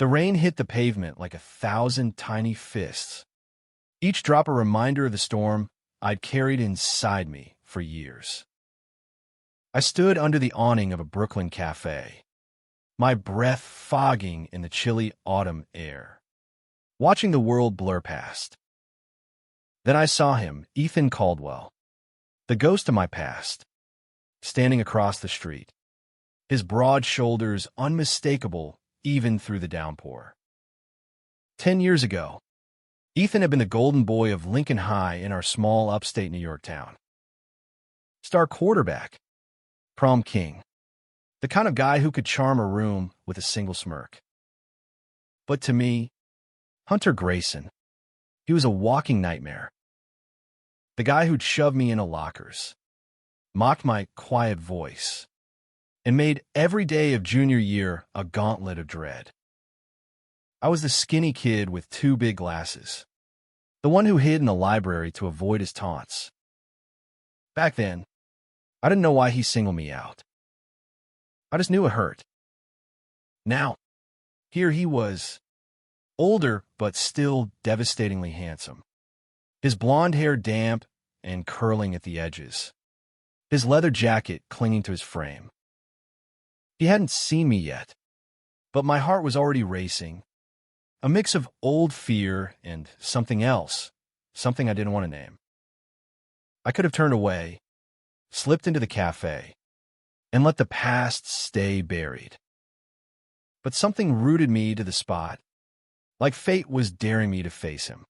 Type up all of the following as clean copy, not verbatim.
The rain hit the pavement like 1,000 tiny fists, each drop a reminder of the storm I'd carried inside me for years. I stood under the awning of a Brooklyn cafe, my breath fogging in the chilly autumn air, watching the world blur past. Then I saw him, Ethan Caldwell, the ghost of my past, standing across the street, his broad shoulders unmistakable even through the downpour. 10 years ago, Ethan had been the golden boy of Lincoln High in our small upstate New York town. Star quarterback, prom king, the kind of guy who could charm a room with a single smirk. But to me, Hunter Grayson, he was a walking nightmare. The guy who'd shove me into lockers, mocked my quiet voice, and made every day of junior year a gauntlet of dread. I was the skinny kid with 2 big glasses, the one who hid in the library to avoid his taunts. Back then, I didn't know why he singled me out. I just knew it hurt. Now, here he was, older but still devastatingly handsome, his blonde hair damp and curling at the edges, his leather jacket clinging to his frame. He hadn't seen me yet, but my heart was already racing, a mix of old fear and something else, something I didn't want to name. I could have turned away, slipped into the cafe, and let the past stay buried. But something rooted me to the spot, like fate was daring me to face him.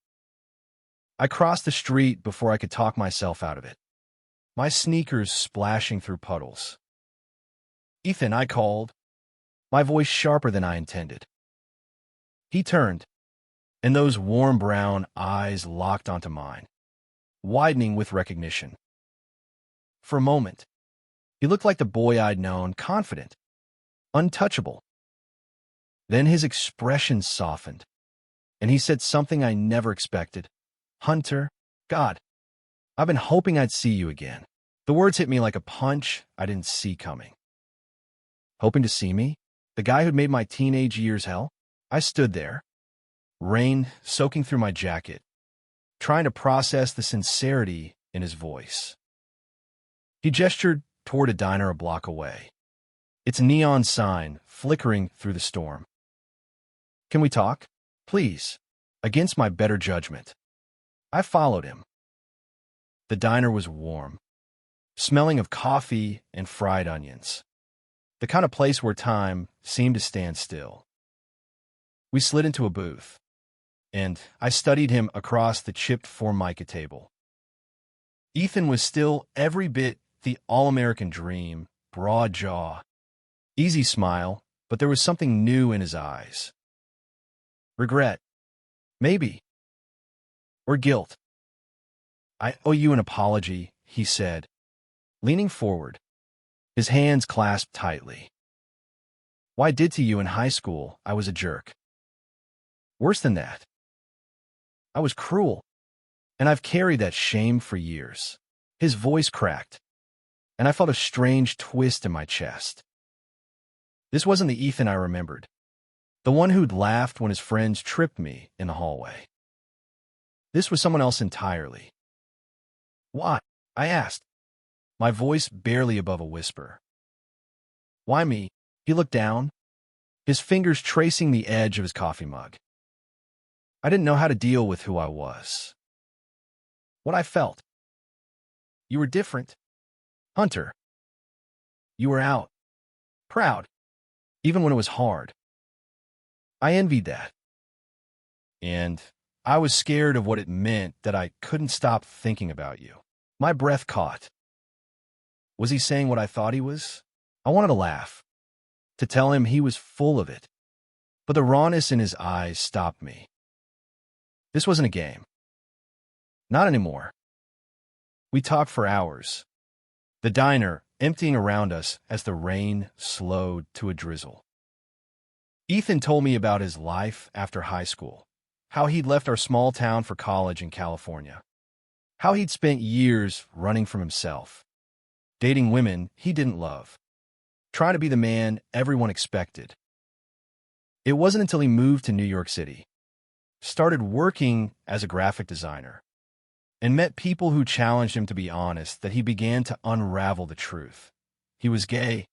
I crossed the street before I could talk myself out of it, my sneakers splashing through puddles. "Ethan," I called, my voice sharper than I intended. He turned, and those warm brown eyes locked onto mine, widening with recognition. For a moment, he looked like the boy I'd known, confident, untouchable. Then his expression softened, and he said something I never expected. "Hunter, God, I've been hoping I'd see you again." The words hit me like a punch I didn't see coming. Hoping to see me? The guy who'd made my teenage years hell? I stood there, rain soaking through my jacket, trying to process the sincerity in his voice. He gestured toward a diner a block away, its neon sign flickering through the storm. "Can we talk? Please." Against my better judgment, I followed him. The diner was warm, smelling of coffee and fried onions, the kind of place where time seemed to stand still. We slid into a booth, and I studied him across the chipped Formica table. Ethan was still every bit the all-American dream, broad jaw, easy smile, but there was something new in his eyes. Regret, maybe, or guilt. "I owe you an apology," he said, leaning forward, his hands clasped tightly. "What I did to you in high school, I was a jerk. Worse than that, I was cruel, and I've carried that shame for years." His voice cracked, and I felt a strange twist in my chest. This wasn't the Ethan I remembered, the one who'd laughed when his friends tripped me in the hallway. This was someone else entirely. "Why?" I asked, my voice barely above a whisper. "Why me?" He looked down, his fingers tracing the edge of his coffee mug. I didn't know how to deal with who I was, what I felt. "You were different, Hunter. You were out, proud, even when it was hard. I envied that. And I was scared of what it meant that I couldn't stop thinking about you." My breath caught. Was he saying what I thought he was? I wanted to laugh, to tell him he was full of it, but the rawness in his eyes stopped me. This wasn't a game. Not anymore. We talked for hours, the diner emptying around us as the rain slowed to a drizzle. Ethan told me about his life after high school, how he'd left our small town for college in California, how he'd spent years running from himself, dating women he didn't love, trying to be the man everyone expected. It wasn't until he moved to New York City, started working as a graphic designer, and met people who challenged him to be honest that he began to unravel the truth. He was gay,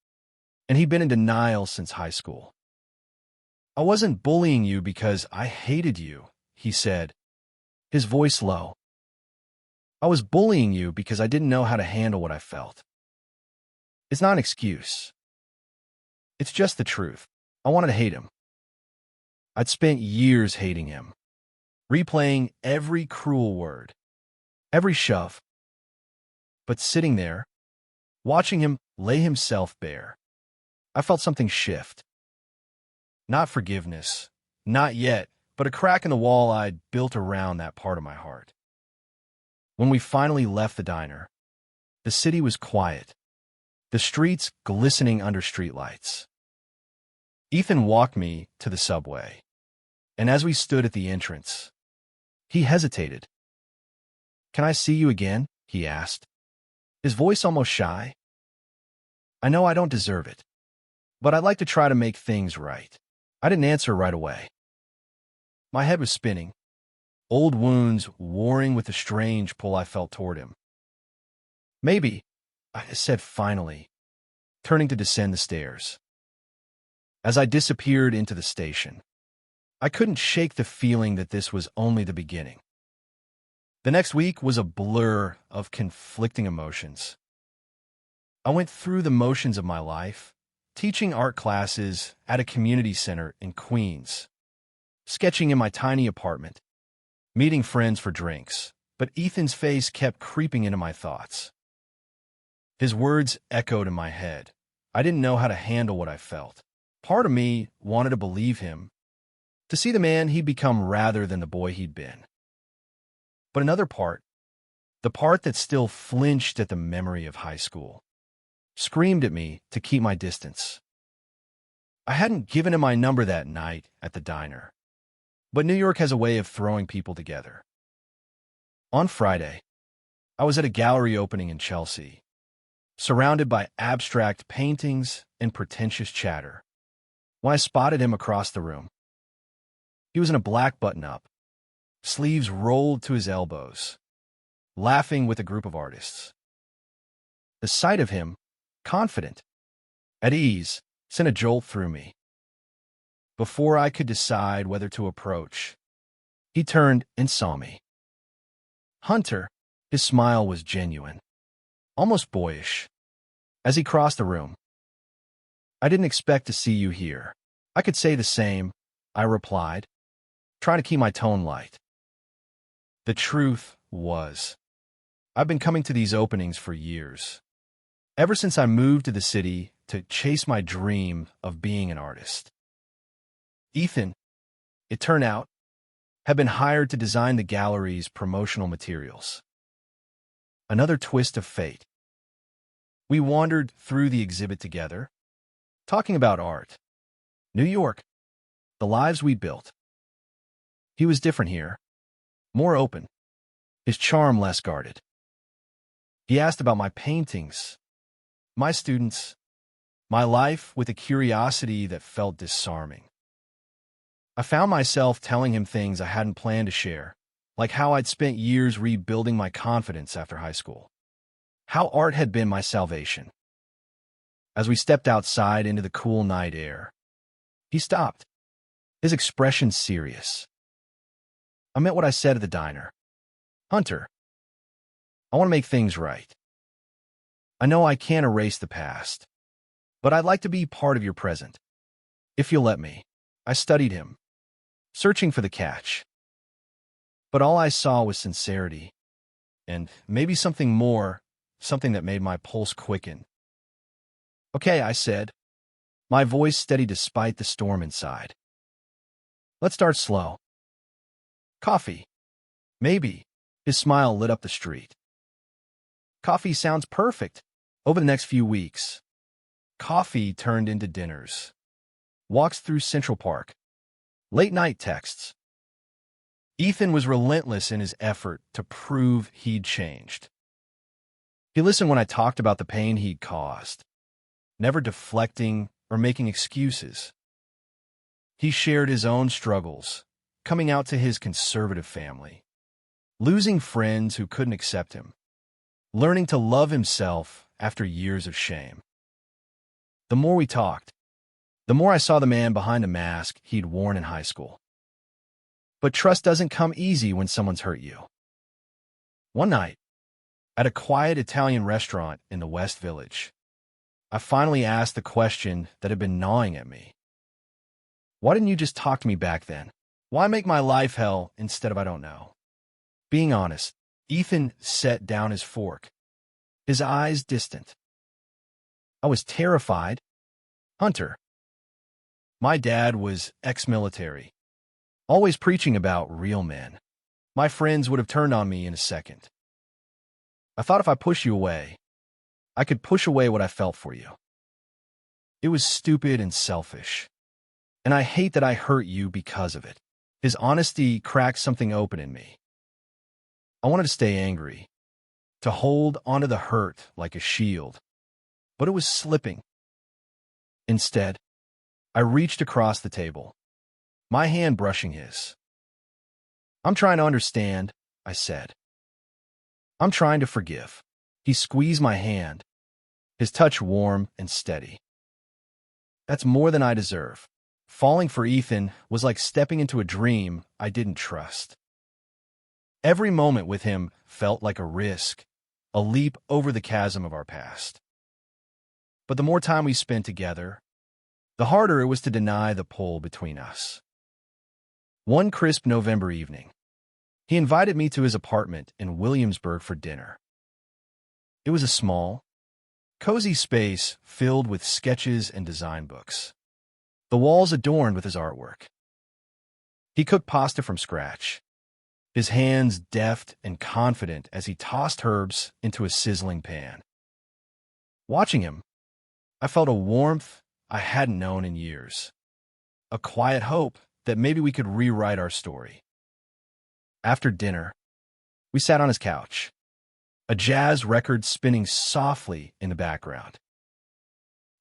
and he'd been in denial since high school. "I wasn't bullying you because I hated you," he said, his voice low. "I was bullying you because I didn't know how to handle what I felt. It's not an excuse. It's just the truth. I wanted to hate him. I'd spent years hating him, replaying every cruel word, every shove. But sitting there, watching him lay himself bare, I felt something shift. Not forgiveness, not yet, but a crack in the wall I'd built around that part of my heart. When we finally left the diner, the city was quiet, the streets glistening under streetlights. Ethan walked me to the subway, and as we stood at the entrance, he hesitated. "Can I see you again?" he asked, his voice almost shy. "I know I don't deserve it, but I'd like to try to make things right." I didn't answer right away. My head was spinning, old wounds warring with the strange pull I felt toward him. "Maybe," I said finally, turning to descend the stairs. As I disappeared into the station, I couldn't shake the feeling that this was only the beginning. The next week was a blur of conflicting emotions. I went through the motions of my life, teaching art classes at a community center in Queens, sketching in my tiny apartment, meeting friends for drinks, but Ethan's face kept creeping into my thoughts. His words echoed in my head. I didn't know how to handle what I felt. Part of me wanted to believe him, to see the man he'd become rather than the boy he'd been. But another part, the part that still flinched at the memory of high school, screamed at me to keep my distance. I hadn't given him my number that night at the diner, but New York has a way of throwing people together. On Friday, I was at a gallery opening in Chelsea, surrounded by abstract paintings and pretentious chatter, when I spotted him across the room. He was in a black button-up, sleeves rolled to his elbows, laughing with a group of artists. The sight of him, confident, at ease, sent a jolt through me. Before I could decide whether to approach, he turned and saw me. "Hunter," his smile was genuine, almost boyish, as he crossed the room. "I didn't expect to see you here." "I could say the same," I replied, trying to keep my tone light. The truth was, I've been coming to these openings for years, ever since I moved to the city to chase my dream of being an artist. Ethan, it turned out, had been hired to design the gallery's promotional materials. Another twist of fate. We wandered through the exhibit together, talking about art, New York, the lives we built. He was different here, more open, his charm less guarded. He asked about my paintings, my students, my life with a curiosity that felt disarming. I found myself telling him things I hadn't planned to share, like how I'd spent years rebuilding my confidence after high school, how art had been my salvation. As we stepped outside into the cool night air, he stopped, his expression serious. I meant what I said at the diner. "Hunter, I want to make things right. I know I can't erase the past, but I'd like to be part of your present, if you'll let me." I studied him, searching for the catch. But all I saw was sincerity, and maybe something more, something that made my pulse quicken. "Okay," I said, my voice steady despite the storm inside. "Let's start slow. Coffee. Maybe." His smile lit up the street. "Coffee sounds perfect." Over the next few weeks, coffee turned into dinners, walks through Central Park, late-night texts. Ethan was relentless in his effort to prove he'd changed. He listened when I talked about the pain he'd caused, never deflecting or making excuses. He shared his own struggles, coming out to his conservative family, losing friends who couldn't accept him, learning to love himself after years of shame. The more we talked, the more I saw the man behind the mask he'd worn in high school. But trust doesn't come easy when someone's hurt you. One night, at a quiet Italian restaurant in the West Village, I finally asked the question that had been gnawing at me. Why didn't you just talk to me back then? Why make my life hell instead of I don't know? Being honest, Ethan set down his fork, his eyes distant. I was terrified. Hunter. My dad was ex-military, always preaching about real men. My friends would have turned on me in a second. I thought if I push you away, I could push away what I felt for you. It was stupid and selfish, and I hate that I hurt you because of it. His honesty cracked something open in me. I wanted to stay angry, to hold onto the hurt like a shield, but it was slipping. Instead, I reached across the table, my hand brushing his. I'm trying to understand, I said. I'm trying to forgive. He squeezed my hand, his touch warm and steady. That's more than I deserve. Falling for Ethan was like stepping into a dream I didn't trust. Every moment with him felt like a risk, a leap over the chasm of our past. But the more time we spent together, the harder it was to deny the pull between us. One crisp November evening, he invited me to his apartment in Williamsburg for dinner. It was a small, cozy space filled with sketches and design books, the walls adorned with his artwork. He cooked pasta from scratch, his hands deft and confident as he tossed herbs into a sizzling pan. Watching him, I felt a warmth I hadn't known in years, a quiet hope that maybe we could rewrite our story. After dinner, we sat on his couch, a jazz record spinning softly in the background.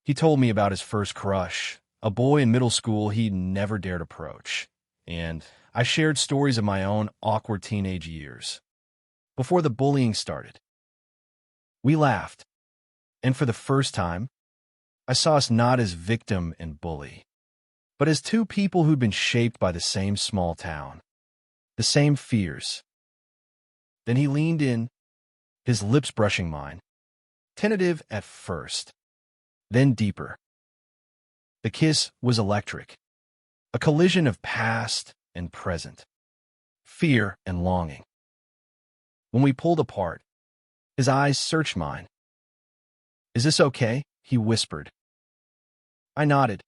He told me about his first crush, a boy in middle school he'd never dared approach, and I shared stories of my own awkward teenage years, before the bullying started. We laughed, and for the first time, I saw us not as victim and bully, but as two people who'd been shaped by the same small town, the same fears. Then he leaned in, his lips brushing mine, tentative at first, then deeper. The kiss was electric, a collision of past and present, fear and longing. When we pulled apart, his eyes searched mine. "Is this okay?" he whispered. I nodded,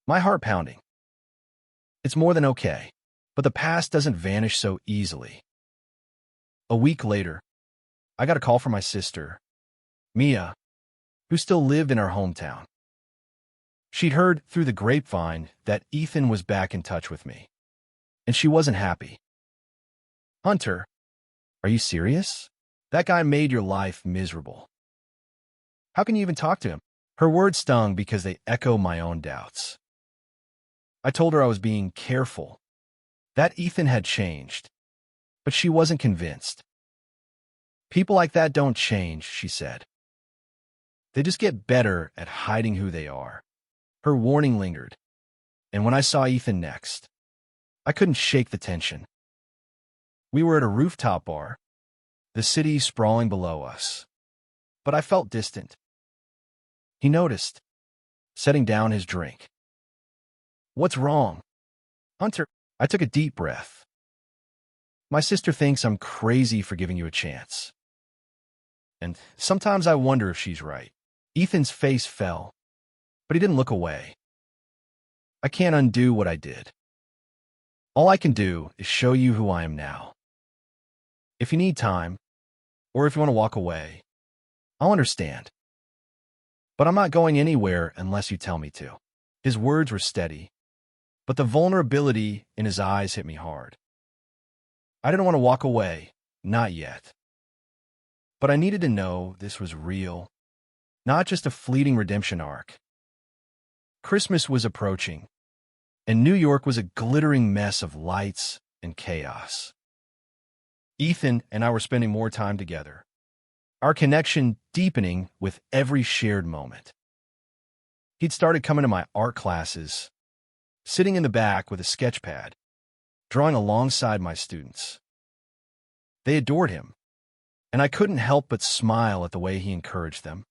my heart pounding. It's more than okay, but the past doesn't vanish so easily. A week later, I got a call from my sister, Mia, who still lived in our hometown. She'd heard through the grapevine that Ethan was back in touch with me, and she wasn't happy. "Hunter, are you serious? That guy made your life miserable. How can you even talk to him?" Her words stung because they echo my own doubts. I told her I was being careful, that Ethan had changed, but she wasn't convinced. "People like that don't change," she said. "They just get better at hiding who they are." Her warning lingered, and when I saw Ethan next, I couldn't shake the tension. We were at a rooftop bar, the city sprawling below us, but I felt distant. He noticed, setting down his drink. "What's wrong?" "Hunter," I took a deep breath. "My sister thinks I'm crazy for giving you a chance. And sometimes I wonder if she's right." Ethan's face fell, but he didn't look away. "I can't undo what I did. All I can do is show you who I am now. If you need time, or if you want to walk away, I'll understand. But I'm not going anywhere unless you tell me to." His words were steady, but the vulnerability in his eyes hit me hard. I didn't want to walk away, not yet. But I needed to know this was real, not just a fleeting redemption arc. Christmas was approaching, and New York was a glittering mess of lights and chaos. Ethan and I were spending more time together, our connection deepening with every shared moment. He'd started coming to my art classes, sitting in the back with a sketch pad, drawing alongside my students. They adored him, and I couldn't help but smile at the way he encouraged them,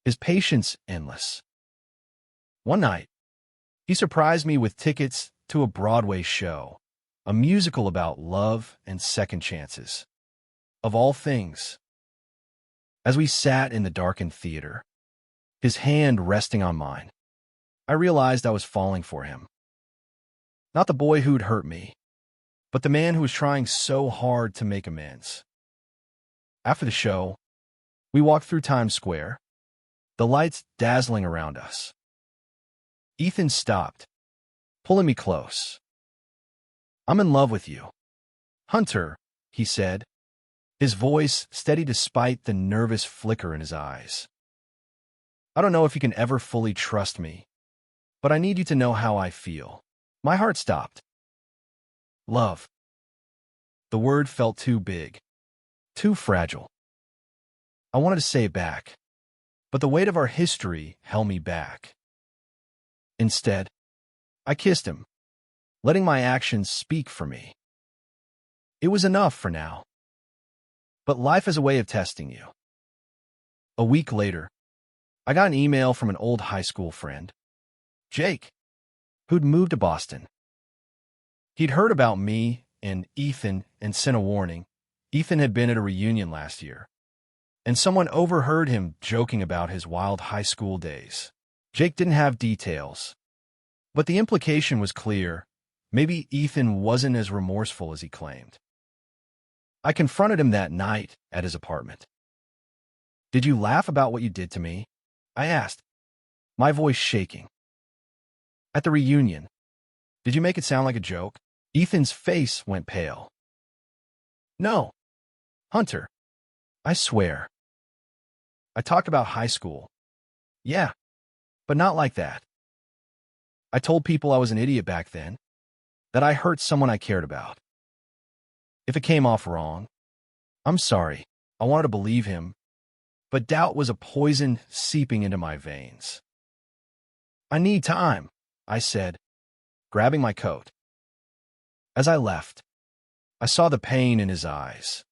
his patience endless. One night, he surprised me with tickets to a Broadway show, a musical about love and second chances. Of all things, as we sat in the darkened theater, his hand resting on mine, I realized I was falling for him. Not the boy who'd hurt me, but the man who was trying so hard to make amends. After the show, we walked through Times Square, the lights dazzling around us. Ethan stopped, pulling me close. "I'm in love with you, Hunter," he said, his voice steady despite the nervous flicker in his eyes. "I don't know if you can ever fully trust me, but I need you to know how I feel." My heart stopped. Love. The word felt too big, too fragile. I wanted to say it back, but the weight of our history held me back. Instead, I kissed him, letting my actions speak for me. It was enough for now. But life is a way of testing you. A week later, I got an email from an old high school friend, Jake, who'd moved to Boston. He'd heard about me and Ethan and sent a warning. Ethan had been at a reunion last year, and someone overheard him joking about his wild high school days. Jake didn't have details, but the implication was clear. Maybe Ethan wasn't as remorseful as he claimed. I confronted him that night at his apartment. "Did you laugh about what you did to me?" I asked, my voice shaking. "At the reunion, did you make it sound like a joke?" Ethan's face went pale. "No, Hunter, I swear. I talked about high school. Yeah, but not like that. I told people I was an idiot back then, that I hurt someone I cared about. If it came off wrong, I'm sorry." I wanted to believe him, but doubt was a poison seeping into my veins. "I need time," I said, grabbing my coat. As I left, I saw the pain in his eyes,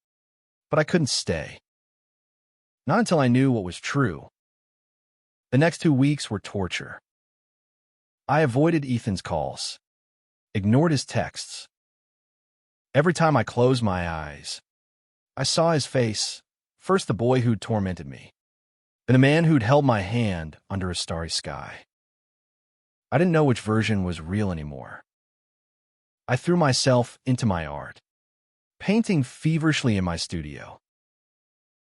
but I couldn't stay. Not until I knew what was true. The next 2 weeks were torture. I avoided Ethan's calls, ignored his texts. Every time I closed my eyes, I saw his face, first the boy who'd tormented me, then the man who'd held my hand under a starry sky. I didn't know which version was real anymore. I threw myself into my art, painting feverishly in my studio.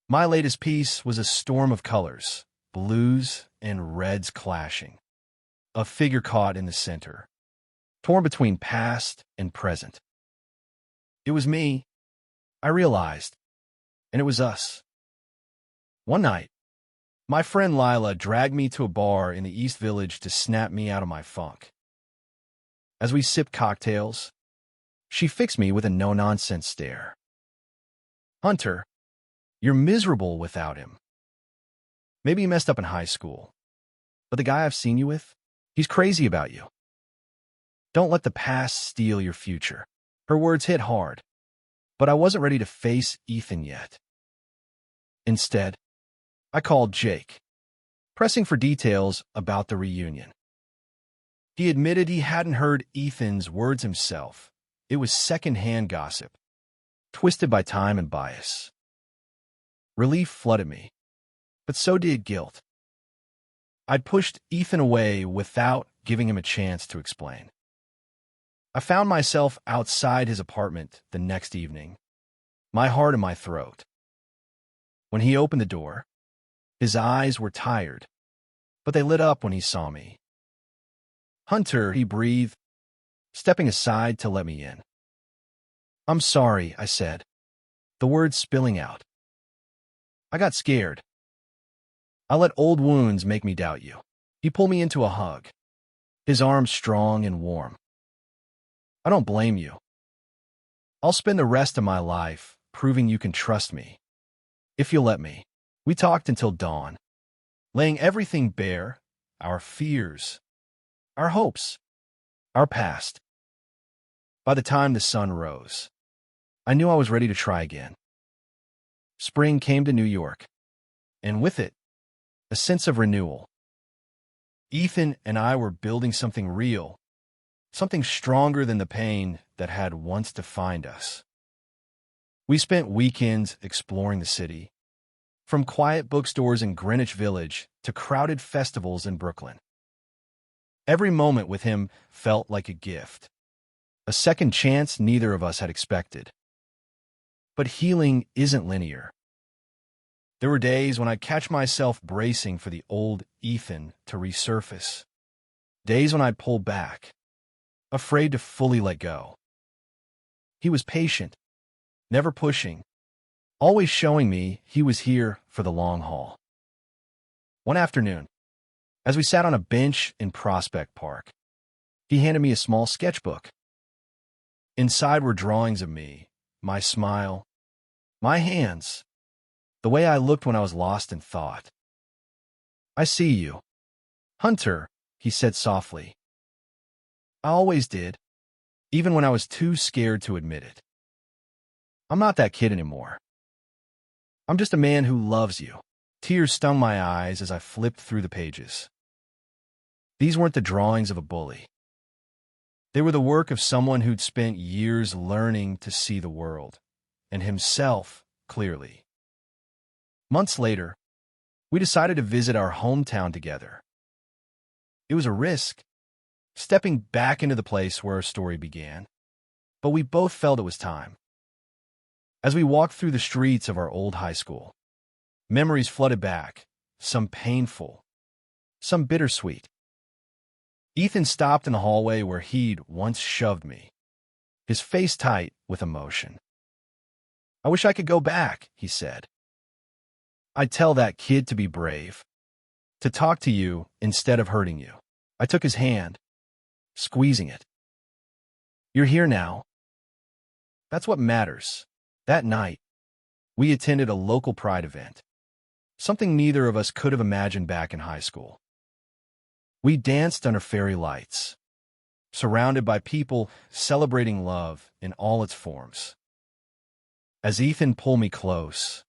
My latest piece was a storm of colors, blues and reds clashing, a figure caught in the center, torn between past and present. It was me, I realized, and it was us. One night, my friend Lila dragged me to a bar in the East Village to snap me out of my funk. As we sipped cocktails, she fixed me with a no-nonsense stare. "Hunter, you're miserable without him. Maybe you messed up in high school, but the guy I've seen you with, he's crazy about you. Don't let the past steal your future." Her words hit hard, but I wasn't ready to face Ethan yet. Instead, I called Jake, pressing for details about the reunion. He admitted he hadn't heard Ethan's words himself. It was second-hand gossip, twisted by time and bias. Relief flooded me, but so did guilt. I'd pushed Ethan away without giving him a chance to explain. I found myself outside his apartment the next evening, my heart in my throat. When he opened the door, his eyes were tired, but they lit up when he saw me. "Hunter," he breathed, stepping aside to let me in. "I'm sorry," I said, the words spilling out. "I got scared. I let old wounds make me doubt you." He pulled me into a hug, his arms strong and warm. I don't blame you. I'll spend the rest of my life proving you can trust me, if you'll let me. We talked until dawn, laying everything bare, our fears, our hopes, our past. By the time the sun rose, I knew I was ready to try again. Spring came to New York, and with it, a sense of renewal. Ethan and I were building something real, something stronger than the pain that had once defined us. We spent weekends exploring the city, from quiet bookstores in Greenwich Village to crowded festivals in Brooklyn. Every moment with him felt like a gift, a second chance neither of us had expected. But healing isn't linear. There were days when I'd catch myself bracing for the old Ethan to resurface. Days when I'd pull back, afraid to fully let go. He was patient, never pushing, always showing me he was here for the long haul. One afternoon, as we sat on a bench in Prospect Park, he handed me a small sketchbook. Inside were drawings of me, my smile, my hands, the way I looked when I was lost in thought. "I see you, Hunter," he said softly. "I always did, even when I was too scared to admit it. I'm not that kid anymore. I'm just a man who loves you." Tears stung my eyes as I flipped through the pages. These weren't the drawings of a bully. They were the work of someone who'd spent years learning to see the world, and himself, clearly. Months later, we decided to visit our hometown together. It was a risk, stepping back into the place where our story began, but we both felt it was time. As we walked through the streets of our old high school, memories flooded back, some painful, some bittersweet. Ethan stopped in the hallway where he'd once shoved me, his face tight with emotion. "I wish I could go back," he said. "I'd tell that kid to be brave, to talk to you instead of hurting you." I took his hand, squeezing it. "You're here now. That's what matters." That night, we attended a local pride event, something neither of us could have imagined back in high school. We danced under fairy lights, surrounded by people celebrating love in all its forms. As Ethan pulled me close,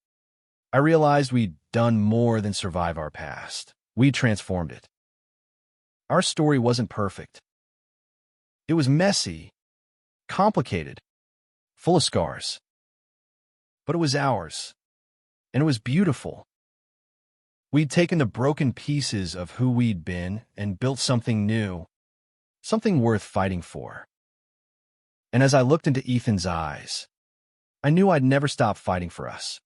I realized we'd done more than survive our past. We'd transformed it. Our story wasn't perfect. It was messy, complicated, full of scars. But it was ours, and it was beautiful. We'd taken the broken pieces of who we'd been and built something new, something worth fighting for. And as I looked into Ethan's eyes, I knew I'd never stop fighting for us.